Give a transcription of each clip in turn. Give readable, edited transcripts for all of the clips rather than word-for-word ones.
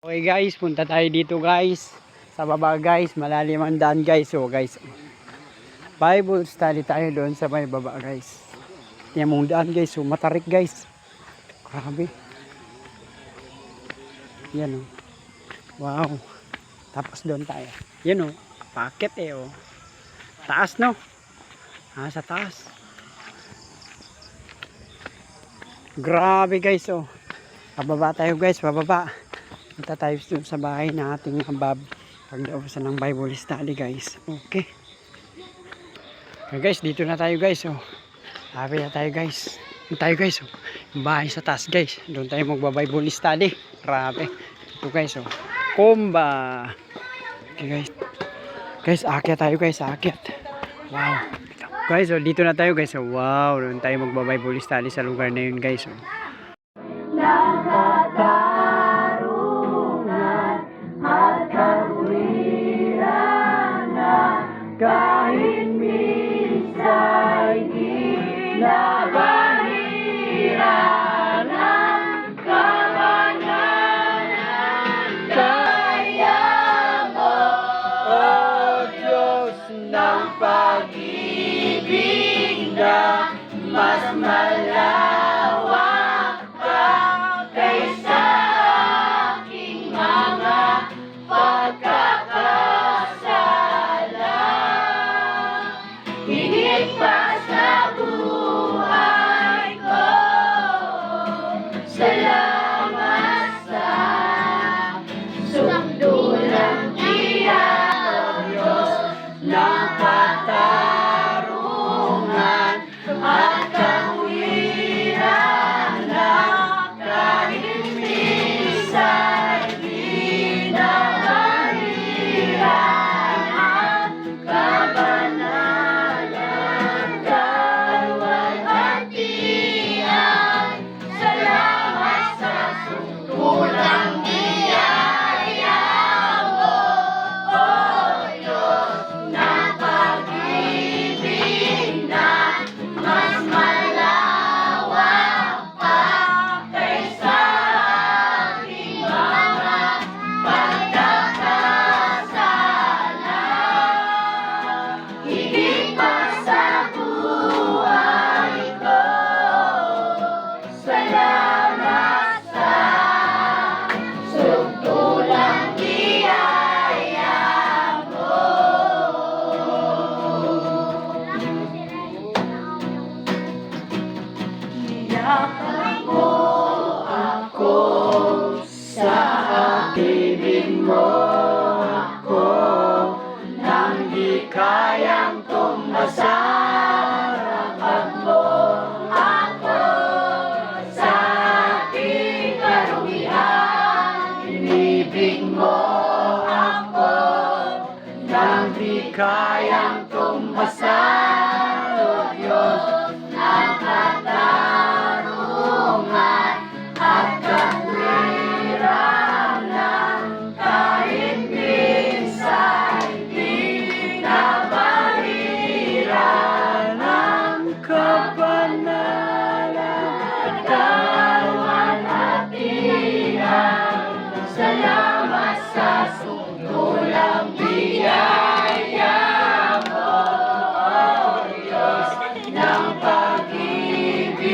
Okay guys, punta tayo dito guys. Sa baba guys, malalim ang daan guys. So guys, Bible study tayo doon sa may baba guys. Yan mong daan guys, so matarik guys. Grabe. Yan oh. Wow. Tapos doon tayo. Yan oh, packet eh oh. Taas no? Sa taas. Grabe guys oh. Pababa tayo guys, pababa. Punta tayo sa bahay na ating pagdausan ng Bible study guys. Okay. Guys, dito na tayo guys. Oh. Happy na tayo guys. Doon tayo guys. Oh. Yung bahay sa taas guys. Doon tayo magba-Bible study. Grabe. Ito guys. Oh. Kumba. Okay guys. Guys, akyat tayo guys. Akyat. Wow. Guys, oh, dito na tayo guys. Oh. Wow. Doon tayo magba-Bible study sa lugar na yun guys. Oh. Kahit minsa'y ginagahira ng kabanalan, kaya mo, O Diyos ng pag-ibig na mas malawak pa kaysa aking mga pagkakasala. Higit pa sa buhay ko, salamat sa sundulang biyaya, Diyos ng katarungan at kawiran na kahit minsan ginagahirian ang kabanalan, kalwalhatian. Salamat sa sundulang biyaya mo, O Diyos ng pag-ibig na mas malawak pa kaysa aking mga pagkakasala. Higit pa sa buhay ko, salamat sa sundulang biyaya mo. Niyakap mo ako sa pag-ibig mo, ako nang di kayang tumasa. Rakad mo ako sa ating karumihan, inibig mo ako nang di kayang tumasa. O Diyos ng katarungan at kawiran ng kahit minsan ginagahirian ng kabanalan, kalwalhatian. Salamat sa sundulang biyaya mo, O Diyos ng pag-ibig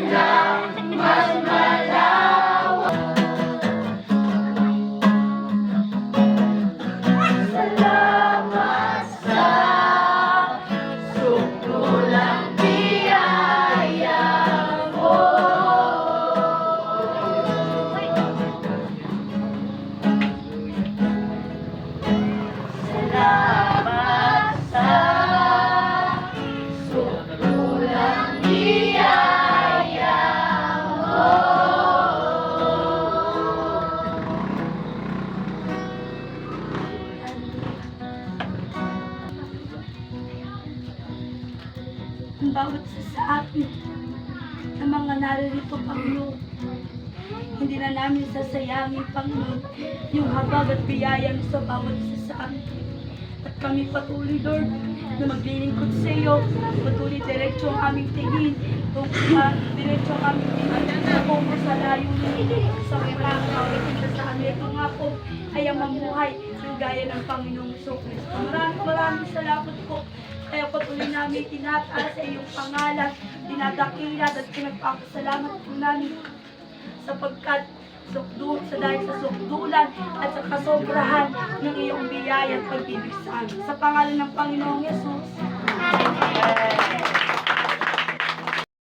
na mas malawak. Salamat sa sundulang biyaya mo. Salamat sa sundulang biyaya mo. Ang bawat isa sa atin ng mga naririto, Panginoon, hindi na namin sasayangin, Panginoon, yung habag at biyaya mo sa bawat isa sa amin. At kami patuloy, Lord, na maglilingkod sa iyo. Patuloy diretso ang aming tingin. Diretso ang aming tingin. Ako mo sa layunin sa mga sa amin. Ito nga po ay ang mamuhay ng gaya ng Panginoong Kristo. Maraming salamat po. Kaya patuloy namin tinataas sa iyong pangalan, dinadakilat at pinagpapasalamat po namin sapagkat dahil sa sukdulan at sa kasobrahan ng iyong biyaya at pag-ibig sa amin. Sa pangalan ng Panginoong Yesus. Amen.